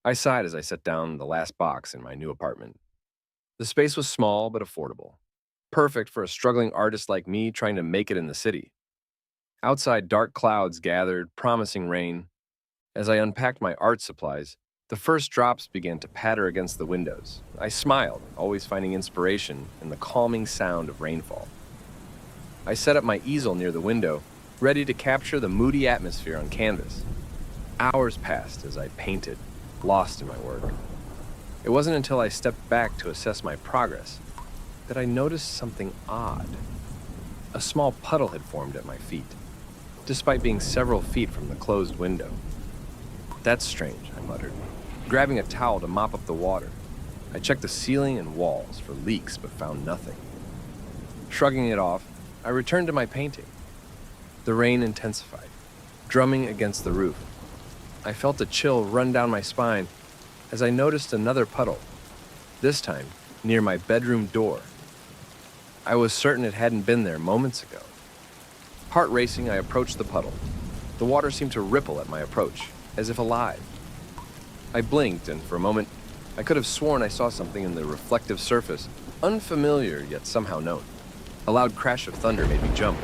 I sighed as I set down the last box in my new apartment. The space was small but affordable, perfect for a struggling artist like me trying to make it in the city. Outside, dark clouds gathered, promising rain. As I unpacked my art supplies, the first drops began to patter against the windows. I smiled, always finding inspiration in the calming sound of rainfall. I set up my easel near the window, ready to capture the moody atmosphere on canvas. Hours passed as I painted, lost in my work. It wasn't until I stepped back to assess my progress that I noticed something odd. A small puddle had formed at my feet, despite being several feet from the closed window. "That's strange," I muttered, grabbing a towel to mop up the water. I checked the ceiling and walls for leaks but found nothing. Shrugging it off, I returned to my painting. The rain intensified, drumming against the roof. I felt a chill run down my spine as I noticed another puddle, this time near my bedroom door. I was certain it hadn't been there moments ago. Heart racing, I approached the puddle. The water seemed to ripple at my approach, as if alive. I blinked, and for a moment, I could have sworn I saw something in the reflective surface, unfamiliar yet somehow known. A loud crash of thunder made me jump.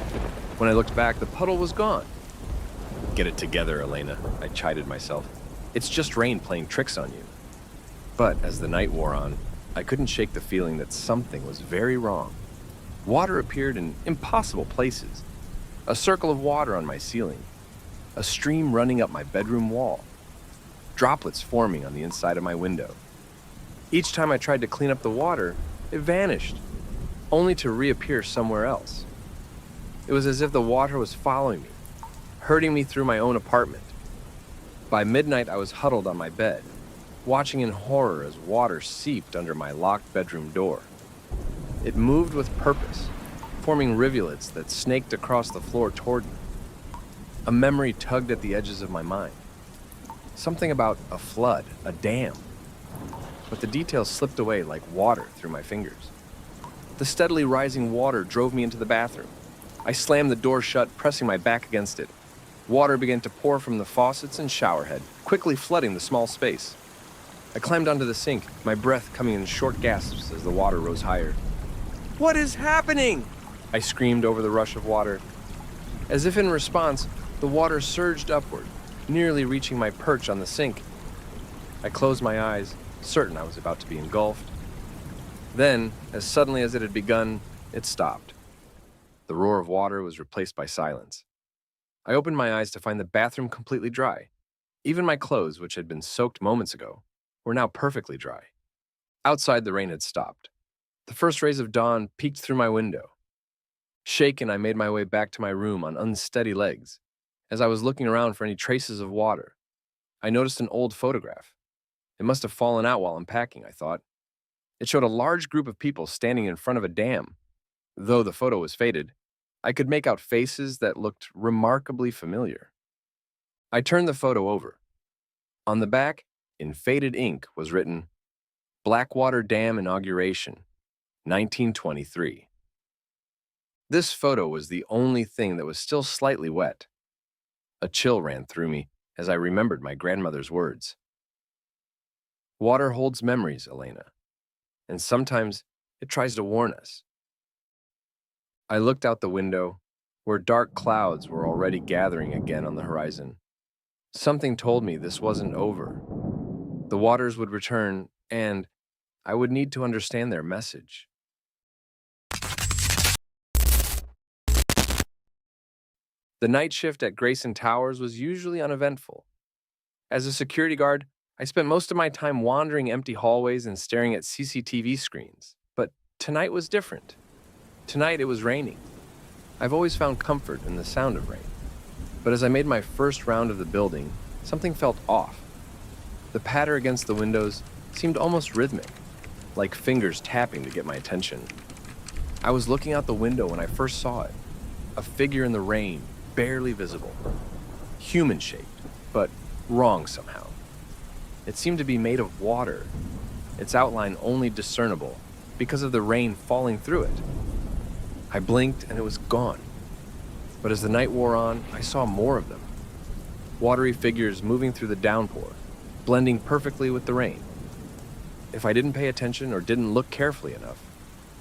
When I looked back, the puddle was gone. "Get it together, Elena," I chided myself. "It's just rain playing tricks on you." But as the night wore on, I couldn't shake the feeling that something was very wrong. Water appeared in impossible places. A circle of water on my ceiling. A stream running up my bedroom wall. Droplets forming on the inside of my window. Each time I tried to clean up the water, it vanished, only to reappear somewhere else. It was as if the water was following me, herding me through my own apartment. By midnight, I was huddled on my bed, watching in horror as water seeped under my locked bedroom door. It moved with purpose, forming rivulets that snaked across the floor toward me. A memory tugged at the edges of my mind. Something about a flood, a dam. But the details slipped away like water through my fingers. The steadily rising water drove me into the bathroom. I slammed the door shut, pressing my back against it. Water began to pour from the faucets and showerhead, quickly flooding the small space. I climbed onto the sink, my breath coming in short gasps as the water rose higher. "What is happening?" I screamed over the rush of water. As if in response, the water surged upward, nearly reaching my perch on the sink. I closed my eyes, certain I was about to be engulfed. Then, as suddenly as it had begun, it stopped. The roar of water was replaced by silence. I opened my eyes to find the bathroom completely dry. Even my clothes, which had been soaked moments ago, were now perfectly dry. Outside, the rain had stopped. The first rays of dawn peeked through my window. Shaken, I made my way back to my room on unsteady legs. As I was looking around for any traces of water, I noticed an old photograph. It must have fallen out while unpacking, I thought. It showed a large group of people standing in front of a dam. Though the photo was faded, I could make out faces that looked remarkably familiar. I turned the photo over. On the back, in faded ink, was written, "Blackwater Dam Inauguration, 1923. This photo was the only thing that was still slightly wet. A chill ran through me as I remembered my grandmother's words. Water holds memories, Elena, and sometimes it tries to warn us. I looked out the window, where dark clouds were already gathering again on the horizon. Something told me this wasn't over. The waters would return, and I would need to understand their message. The night shift at Grayson Towers was usually uneventful. As a security guard, I spent most of my time wandering empty hallways and staring at CCTV screens. But tonight was different. Tonight it was raining. I've always found comfort in the sound of rain. But as I made my first round of the building, something felt off. The patter against the windows seemed almost rhythmic, like fingers tapping to get my attention. I was looking out the window when I first saw it. A figure in the rain, barely visible. Human-shaped, but wrong somehow. It seemed to be made of water, its outline only discernible because of the rain falling through it. I blinked and it was gone. But as the night wore on, I saw more of them. Watery figures moving through the downpour. blending perfectly with the rain. If I didn't pay attention or didn't look carefully enough,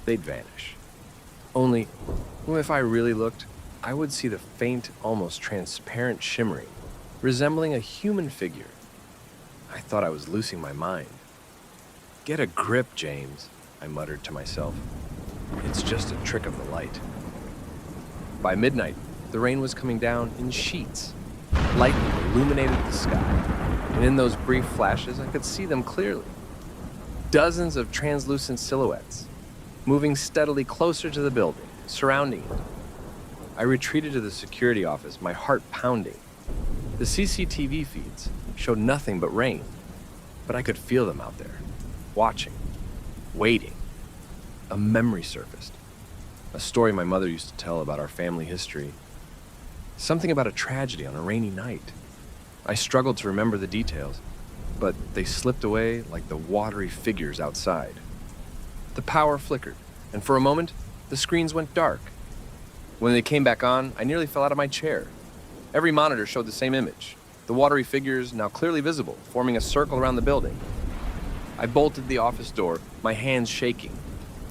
they'd vanish. Only, if I really looked, I would see the faint, almost transparent shimmering, resembling a human figure. I thought I was losing my mind. "Get a grip, James," I muttered to myself. "It's just a trick of the light." By midnight, the rain was coming down in sheets. Lightning illuminated the sky, and in those brief flashes, I could see them clearly. Dozens of translucent silhouettes, moving steadily closer to the building, surrounding it. I retreated to the security office, my heart pounding. The CCTV feeds showed nothing but rain, but I could feel them out there, watching, waiting. A memory surfaced, a story my mother used to tell about our family history. Something about a tragedy on a rainy night. I struggled to remember the details, but they slipped away like the watery figures outside. The power flickered, and for a moment, the screens went dark. When they came back on, I nearly fell out of my chair. Every monitor showed the same image, the watery figures now clearly visible, forming a circle around the building. I bolted the office door, my hands shaking.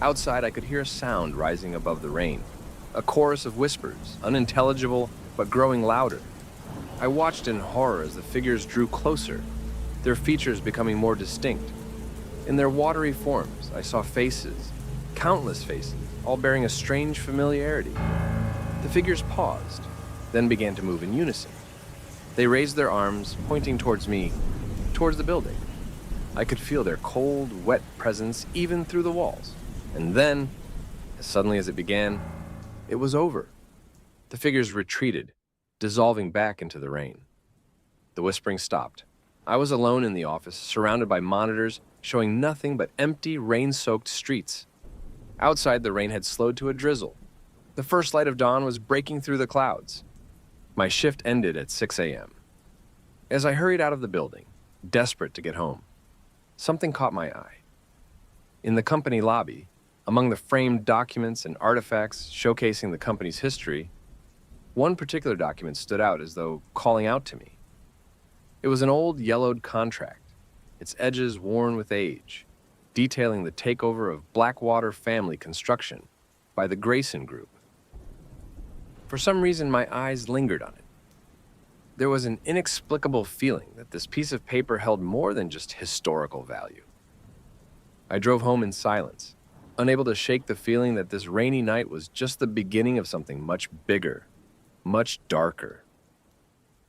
Outside, I could hear a sound rising above the rain, a chorus of whispers, unintelligible but growing louder. I watched in horror as the figures drew closer, their features becoming more distinct. In their watery forms, I saw faces, countless faces, all bearing a strange familiarity. The figures paused, then began to move in unison. They raised their arms, pointing towards me, towards the building. I could feel their cold, wet presence even through the walls. And then, as suddenly as it began, it was over. The figures retreated, dissolving back into the rain. The whispering stopped. I was alone in the office, surrounded by monitors showing nothing but empty, rain-soaked streets. Outside, the rain had slowed to a drizzle. The first light of dawn was breaking through the clouds. My shift ended at 6 a.m. As I hurried out of the building, desperate to get home, something caught my eye. In the company lobby, among the framed documents and artifacts showcasing the company's history, one particular document stood out as though calling out to me. It was an old yellowed contract, its edges worn with age, detailing the takeover of Blackwater Family Construction by the Grayson Group. For some reason, my eyes lingered on it. There was an inexplicable feeling that this piece of paper held more than just historical value. I drove home in silence, unable to shake the feeling that this rainy night was just the beginning of something much bigger, much darker.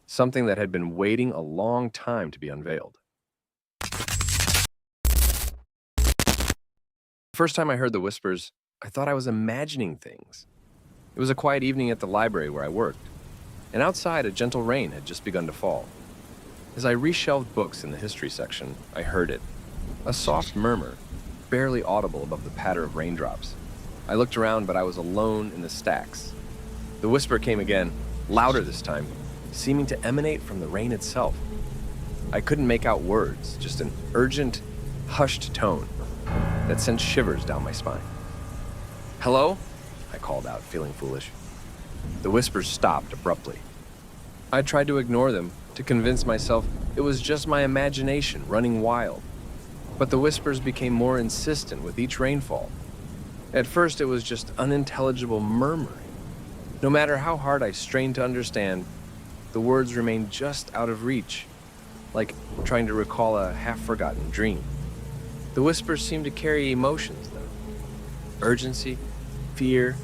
Something that had been waiting a long time to be unveiled. The first time I heard the whispers, I thought I was imagining things. It was a quiet evening at the library where I worked, and outside a gentle rain had just begun to fall. As I reshelved books in the history section, I heard it, a soft murmur, barely audible above the patter of raindrops. I looked around, but I was alone in the stacks. The whisper came again, louder this time, seeming to emanate from the rain itself. I couldn't make out words, just an urgent, hushed tone that sent shivers down my spine. "Hello?" I called out, feeling foolish. The whispers stopped abruptly. I tried to ignore them, to convince myself it was just my imagination running wild. But the whispers became more insistent with each rainfall. At first, it was just unintelligible murmuring. No matter how hard I strained to understand, the words remained just out of reach, like trying to recall a half-forgotten dream. The whispers seemed to carry emotions, though. Urgency, fear,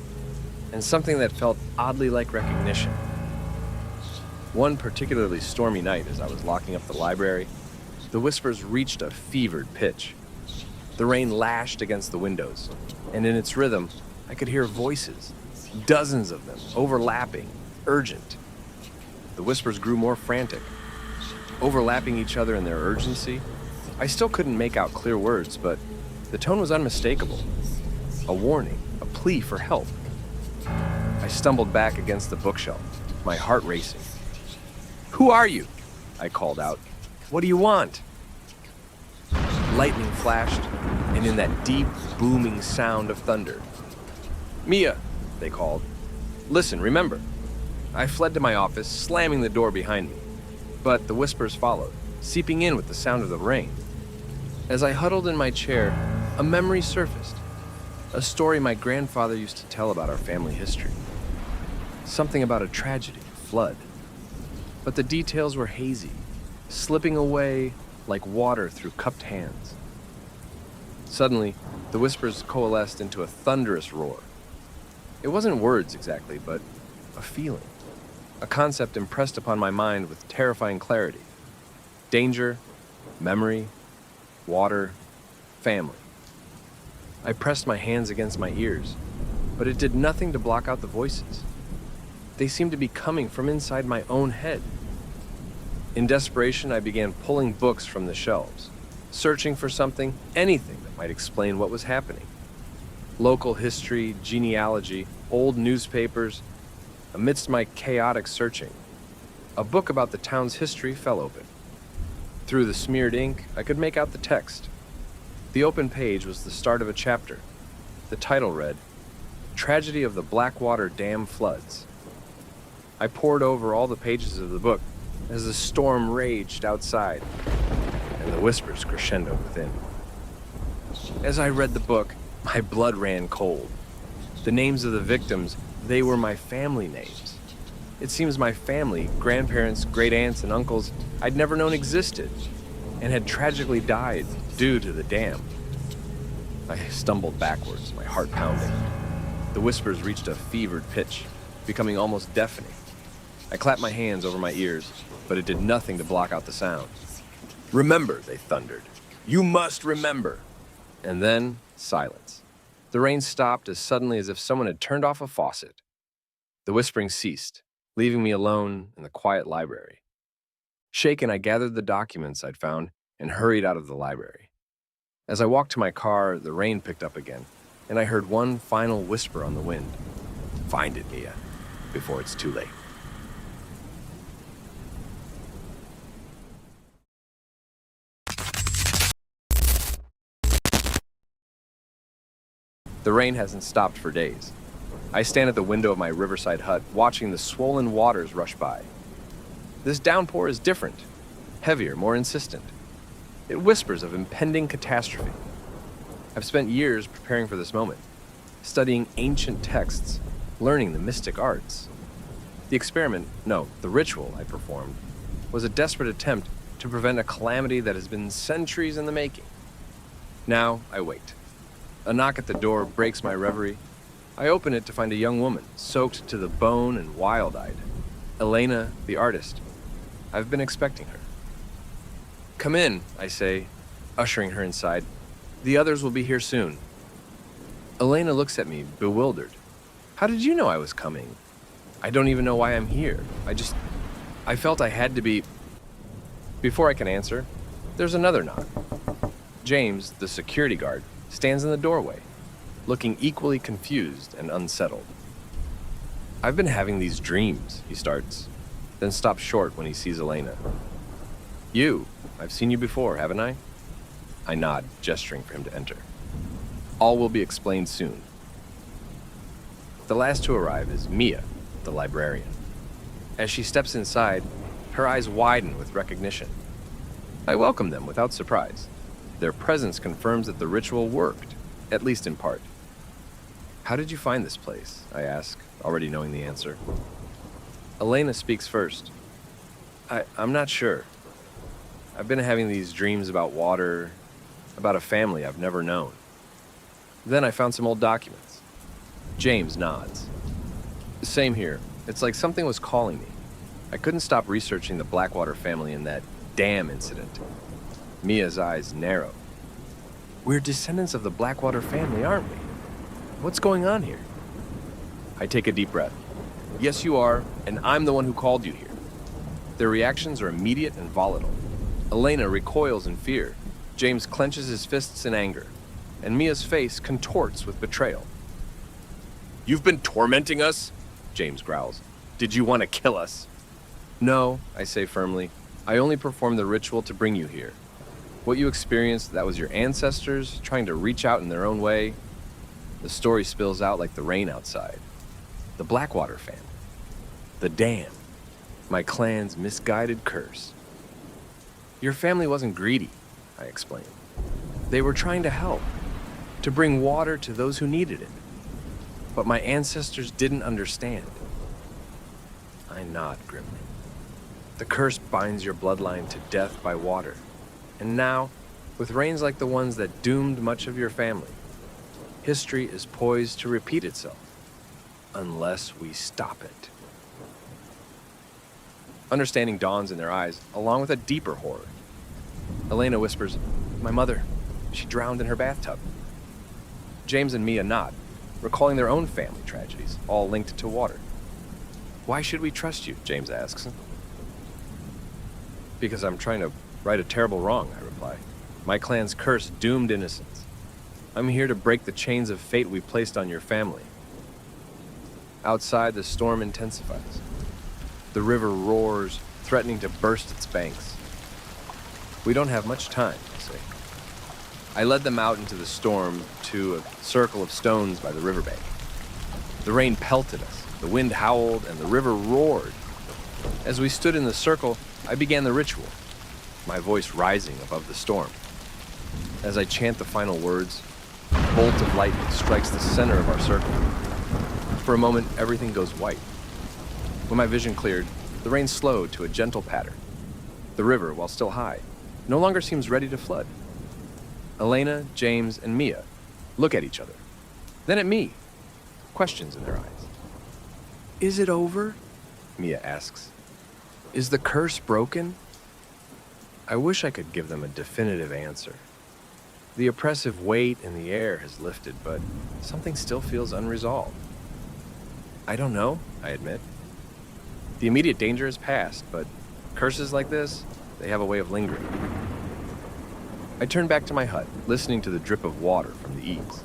and something that felt oddly like recognition. One particularly stormy night, as I was locking up the library, the whispers reached a fevered pitch. The rain lashed against the windows, and in its rhythm, I could hear voices, dozens of them, overlapping, urgent. The whispers grew more frantic, overlapping each other in their urgency. I still couldn't make out clear words, but the tone was unmistakable. A warning, a plea for help. I stumbled back against the bookshelf, my heart racing. "Who are you?" I called out. "What do you want?" Lightning flashed, and in that deep, booming sound of thunder. "Mia," they called. "Listen, remember." I fled to my office, slamming the door behind me. But the whispers followed, seeping in with the sound of the rain. As I huddled in my chair, a memory surfaced. A story my grandfather used to tell about our family history. Something about a tragedy, a flood. But the details were hazy, slipping away like water through cupped hands. Suddenly, the whispers coalesced into a thunderous roar. It wasn't words exactly, but a feeling. A concept impressed upon my mind with terrifying clarity. Danger, memory, water, family. I pressed my hands against my ears, but it did nothing to block out the voices. They seemed to be coming from inside my own head. In desperation, I began pulling books from the shelves, searching for something, anything that might explain what was happening. Local history, genealogy, old newspapers. Amidst my chaotic searching, a book about the town's history fell open. Through the smeared ink, I could make out the text. The open page was the start of a chapter. The title read, Tragedy of the Blackwater Dam Floods. I pored over all the pages of the book as the storm raged outside and the whispers crescendoed within. As I read the book, my blood ran cold. The names of the victims, they were my family names. It seems my family, grandparents, great aunts, and uncles I'd never known existed and had tragically died due to the dam. I stumbled backwards, my heart pounding. The whispers reached a fevered pitch, becoming almost deafening. I clapped my hands over my ears, but it did nothing to block out the sound. Remember, they thundered. You must remember. And then, silence. The rain stopped as suddenly as if someone had turned off a faucet. The whispering ceased, leaving me alone in the quiet library. Shaken, I gathered the documents I'd found and hurried out of the library. As I walked to my car, the rain picked up again, and I heard one final whisper on the wind. Find it, Mia, before it's too late. The rain hasn't stopped for days. I stand at the window of my riverside hut, watching the swollen waters rush by. This downpour is different, heavier, more insistent. It whispers of impending catastrophe. I've spent years preparing for this moment, studying ancient texts, learning the mystic arts. The ritual I performed was a desperate attempt to prevent a calamity that has been centuries in the making. Now I wait. A knock at the door breaks my reverie. I open it to find a young woman, soaked to the bone and wild-eyed. Elena, the artist. I've been expecting her. Come in, I say, ushering her inside. The others will be here soon. Elena looks at me, bewildered. How did you know I was coming? I don't even know why I'm here. I felt I had to be... Before I can answer, there's another knock. James, the security guard, stands in the doorway, looking equally confused and unsettled. I've been having these dreams, he starts, then stops short when he sees Elena. I've seen you before, haven't I? I nod, gesturing for him to enter. All will be explained soon. The last to arrive is Mia, the librarian. As she steps inside, her eyes widen with recognition. I welcome them without surprise. Their presence confirms that the ritual worked, at least in part. How did you find this place? I ask, already knowing the answer. Elena speaks first. I'm not sure. I've been having these dreams about water, about a family I've never known. Then I found some old documents. James nods. Same here. It's like something was calling me. I couldn't stop researching the Blackwater family and that dam incident. Mia's eyes narrow. We're descendants of the Blackwater family, aren't we? What's going on here? I take a deep breath. Yes, you are, and I'm the one who called you here. Their reactions are immediate and volatile. Elena recoils in fear. James clenches his fists in anger, and Mia's face contorts with betrayal. You've been tormenting us? James growls. Did you want to kill us? No, I say firmly. I only performed the ritual to bring you here. What you experienced, that was your ancestors trying to reach out in their own way. The story spills out like the rain outside. The Blackwater family. The dam. My clan's misguided curse. Your family wasn't greedy, I explained. They were trying to help, to bring water to those who needed it. But my ancestors didn't understand. I nod grimly. The curse binds your bloodline to death by water. And now, with rains like the ones that doomed much of your family, history is poised to repeat itself, unless we stop it. Understanding dawns in their eyes, along with a deeper horror. Elena whispers, "My mother, she drowned in her bathtub." James and Mia nod, recalling their own family tragedies, all linked to water. "Why should we trust you?" James asks. "Because I'm trying to right a terrible wrong," I reply. "My clan's curse doomed innocence. I'm here to break the chains of fate we placed on your family." Outside, the storm intensifies. The river roars, threatening to burst its banks. "We don't have much time," I say. I led them out into the storm to a circle of stones by the riverbank. The rain pelted us, the wind howled, and the river roared. As we stood in the circle, I began the ritual, my voice rising above the storm. As I chant the final words, a bolt of lightning strikes the center of our circle. For a moment, everything goes white. When my vision cleared, the rain slowed to a gentle patter. The river, while still high, no longer seems ready to flood. Elena, James, and Mia look at each other, then at me, questions in their eyes. "Is it over?" Mia asks. "Is the curse broken?" I wish I could give them a definitive answer. The oppressive weight in the air has lifted, but something still feels unresolved. "I don't know," I admit. The immediate danger is past, but curses like this, they have a way of lingering. I turn back to my hut, listening to the drip of water from the eaves.